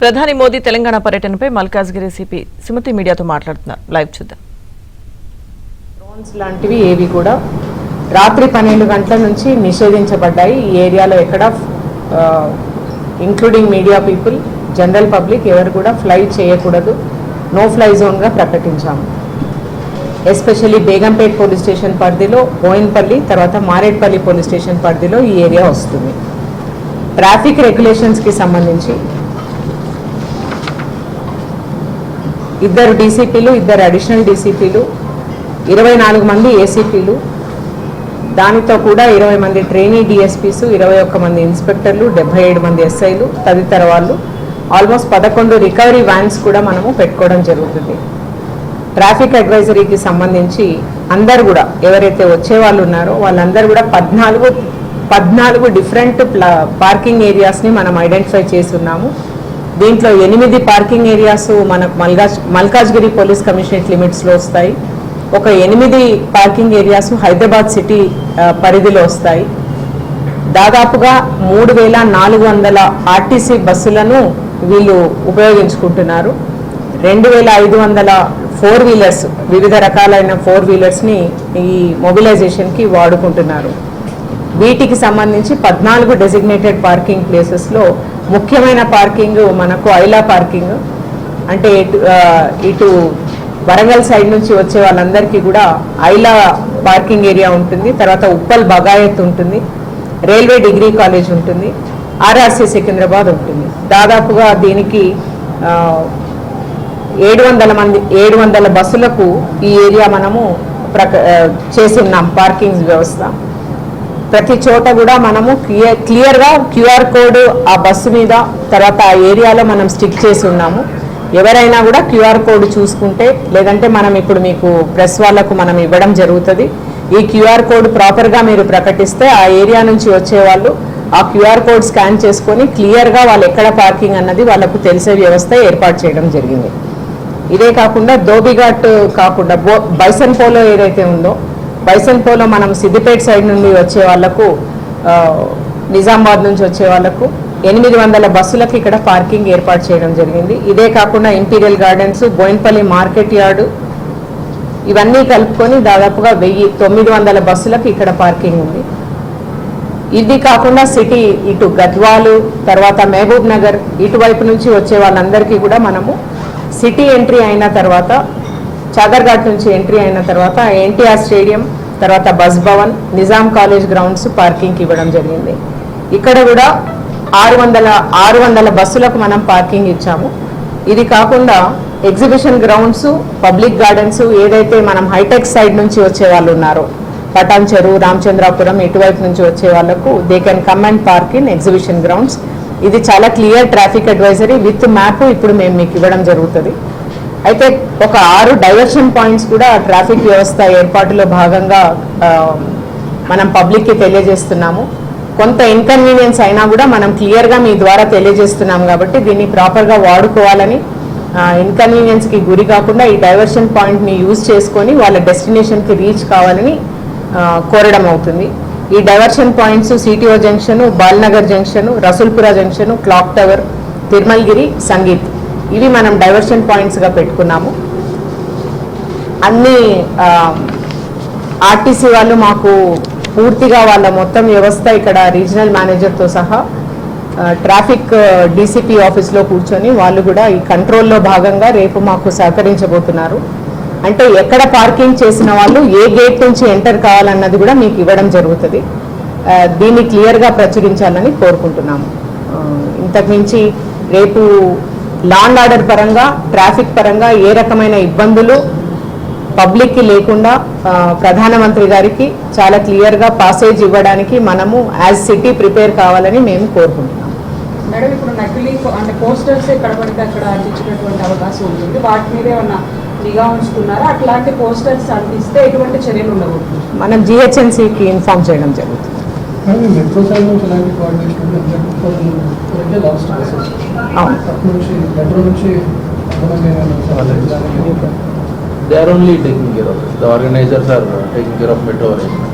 ప్రధాని మోదీ తెలంగాణ పర్యటనపై మల్కాజ్గిరి సిపి సుమతి మీడియాతో మాట్లాడుతున్నారు. లైవ్ చూద్దాం. డ్రోన్స్ లాంటివి ఏవి కూడా రాత్రి 12 గంటల నుంచి నిషేధించబడ్డాయి. ఈ ఏరియాలో ఎక్కడ including media people, general public ఎవరు కూడా ఫ్లై చేయకూడదు, నో ఫ్లై జోన్గా ప్రకటించాము. ఎస్పెషల్లీ బేగంపేట్ పోలీస్ స్టేషన్ పరిధిలో, బోయిన్పల్లి, తర్వాత మారేడ్పల్లి పోలీస్ స్టేషన్ పరిధిలో ఈ ఏరియా వస్తుంది. ట్రాఫిక్ రెగ్యులేషన్స్కి సంబంధించి ఇద్దరు డీసీపీలు, ఇద్దరు అడిషనల్ డీసీపీలు, 24 మంది ఏసీపీలు, దానితో కూడా 20 మంది ట్రైనీ డిఎస్పీస్, 21 మంది ఇన్స్పెక్టర్లు, 77 మంది ఎస్ఐలు తదితర వాళ్ళు, ఆల్మోస్ట్ 11 రికవరీ వ్యాన్స్ కూడా మనము పెట్టుకోవడం జరుగుతుంది. ట్రాఫిక్ అడ్వైజరీకి సంబంధించి అందరు కూడా ఎవరైతే వచ్చే వాళ్ళు ఉన్నారో వాళ్ళందరూ కూడా 14 డిఫరెంట్ పార్కింగ్ ఏరియాస్ని మనం ఐడెంటిఫై చేసి ఉన్నాము. దీంట్లో 8 పార్కింగ్ ఏరియాస్ మనకు మల్కాజ్గిరి పోలీస్ కమిషనరేట్ లిమిట్స్లో వస్తాయి. ఒక 8 పార్కింగ్ ఏరియాస్ హైదరాబాద్ సిటీ పరిధిలో వస్తాయి. దాదాపుగా 3400 ఆర్టీసీ బస్సులను వీళ్ళు ఉపయోగించుకుంటున్నారు. 2500 4 వీలర్స్, వివిధ రకాలైన 4 వీలర్స్ని ఈ మొబిలైజేషన్కి వాడుకుంటున్నారు. వీటికి సంబంధించి 14 డెసిగ్నేటెడ్ పార్కింగ్ ప్లేసెస్లో ముఖ్యమైన పార్కింగ్ మనకు ఐలా పార్కింగ్, అంటే ఇటు వరంగల్ సైడ్ నుంచి వచ్చే వాళ్ళందరికీ కూడా ఐలా పార్కింగ్ ఏరియా ఉంటుంది. తర్వాత ఉప్పల్ బగాయత్ ఉంటుంది, రైల్వే డిగ్రీ కాలేజ్ ఉంటుంది, ఆర్ఆర్సీ సికింద్రాబాద్ ఉంటుంది. దాదాపుగా దీనికి 700 బస్సులకు ఈ ఏరియా మనము చేస్తున్నాం పార్కింగ్ వ్యవస్థ. ప్రతి చోట కూడా మనము క్లియర్గా QR కోడ్ ఆ బస్సు మీద, తర్వాత ఆ ఏరియాలో మనం స్టిక్ చేసి ఉన్నాము. ఎవరైనా కూడా QR కోడ్ చూసుకుంటే, లేదంటే మనం ఇప్పుడు మీకు ప్రెస్ వాళ్ళకు మనం ఇవ్వడం జరుగుతుంది. ఈ QR కోడ్ ప్రాపర్గా మీరు ప్రకటిస్తే ఆ ఏరియా నుంచి వచ్చేవాళ్ళు ఆ QR కోడ్ స్కాన్ చేసుకొని క్లియర్గా వాళ్ళు ఎక్కడ పార్కింగ్ అన్నది వాళ్ళకు తెలిసే వ్యవస్థ ఏర్పాటు చేయడం జరిగింది. ఇదే కాకుండా ధోబిఘాట్ కాకుండా బైసన్ పోలో ఏదైతే ఉందో, బైసన్ పోలో మనం సిద్దిపేట సైడ్ నుండి వచ్చే వాళ్లకు, నిజామాబాద్ నుంచి వచ్చే వాళ్లకు 800 బస్సులకు ఇక్కడ పార్కింగ్ ఏర్పాటు చేయడం జరిగింది. ఇదే కాకుండా Imperial Gardens, Bowenpally market yard, ఇవన్నీ కలుపుకొని దాదాపుగా 900 బస్సులకు ఇక్కడ పార్కింగ్ ఉంది. ఇది కాకుండా సిటీ ఇటు గద్వాలు, తర్వాత మహబూబ్ నగర్ ఇటువైపు నుంచి వచ్చే వాళ్ళందరికీ కూడా మనము సిటీ ఎంట్రీ అయిన తర్వాత, చాదర్ఘాట్ నుంచి ఎంట్రీ అయిన తర్వాత ఎన్టీఆర్ స్టేడియం, తర్వాత bus Bhavan, Nizam college grounds పార్కింగ్కి ఇవ్వడం జరిగింది. ఇక్కడ కూడా 600 బస్సులకు మనం పార్కింగ్ ఇచ్చాము. ఇది కాకుండా ఎగ్జిబిషన్ గ్రౌండ్స్, పబ్లిక్ గార్డెన్స్, ఏదైతే మనం హైటెక్ సైడ్ నుంచి వచ్చే వాళ్ళు ఉన్నారో, పటాన్ చెరువు, రామచంద్రాపురం ఇటువైపు నుంచి వచ్చే వాళ్ళకు they can come and park in exhibition grounds. ఇది చాలా clear traffic advisory with map ఇప్పుడు మేము మీకు ఇవ్వడం జరుగుతుంది. అయితే ఒక 6 డైవర్షన్ పాయింట్స్ కూడా ట్రాఫిక్ వ్యవస్థ ఏర్పాటులో భాగంగా మనం పబ్లిక్కి తెలియజేస్తున్నాము. కొంత ఇన్కన్వీనియన్స్ అయినా కూడా మనం క్లియర్గా మీ ద్వారా తెలియజేస్తున్నాం కాబట్టి దీన్ని ప్రాపర్గా వాడుకోవాలని, ఇన్కన్వీనియన్స్కి గురి కాకుండా ఈ డైవర్షన్ పాయింట్ని యూజ్ చేసుకొని వాళ్ళ డెస్టినేషన్కి రీచ్ కావాలని కోరడం అవుతుంది. ఈ diversion points CTO junction, Balanagar junction, Rasoolpura junction, clock tower, Tirumalgiri, Sangeet, ఇవి మనం డైవర్షన్ పాయింట్స్గా పెట్టుకున్నాము. అన్ని ఆర్టీసీ వాళ్ళు మాకు పూర్తిగా వాళ్ళ మొత్తం వ్యవస్థ ఇక్కడ రీజనల్ మేనేజర్తో సహా ట్రాఫిక్ డీసీపీ ఆఫీస్లో కూర్చొని వాళ్ళు కూడా ఈ కంట్రోల్లో భాగంగా రేపు మాకు సహకరించబోతున్నారు. అంటే ఎక్కడ పార్కింగ్ చేసిన వాళ్ళు ఏ గేట్ నుంచి ఎంటర్ కావాలన్నది కూడా మీకు ఇవ్వడం జరుగుతుంది. దీన్ని క్లియర్గా ప్రచురించాలని కోరుకుంటున్నాము. ఇంతకుమించి రేపు లా అండ్ ఆర్డర్ పరంగా, ట్రాఫిక్ పరంగా ఏ రకమైన ఇబ్బందులు పబ్లిక్కి లేకుండా ప్రధానమంత్రి గారికి చాలా క్లియర్గా పాసేజ్ ఇవ్వడానికి మనము యాజ్ సిటీ ప్రిపేర్ కావాలని మేము కోరుకుంటున్నాం. మేడం, ఇప్పుడు నకిలీ అంటే పోస్టర్స్ ఎక్కడ పడితే అక్కడ అంటించినటువంటి అవకాశం ఉంటుంది, వాటి మీద ఏమన్నా నిఘా ఉంచుతున్నారా? అట్లాంటి పోస్టర్స్ అంటిస్తే ఎటువంటి చర్యలు ఉండబోతుంది? మనం GHMCకి ఇన్ఫార్మ్ చేయడం జరుగుతుంది. They are only taking care of it. The organizers are taking care of metro arrangement.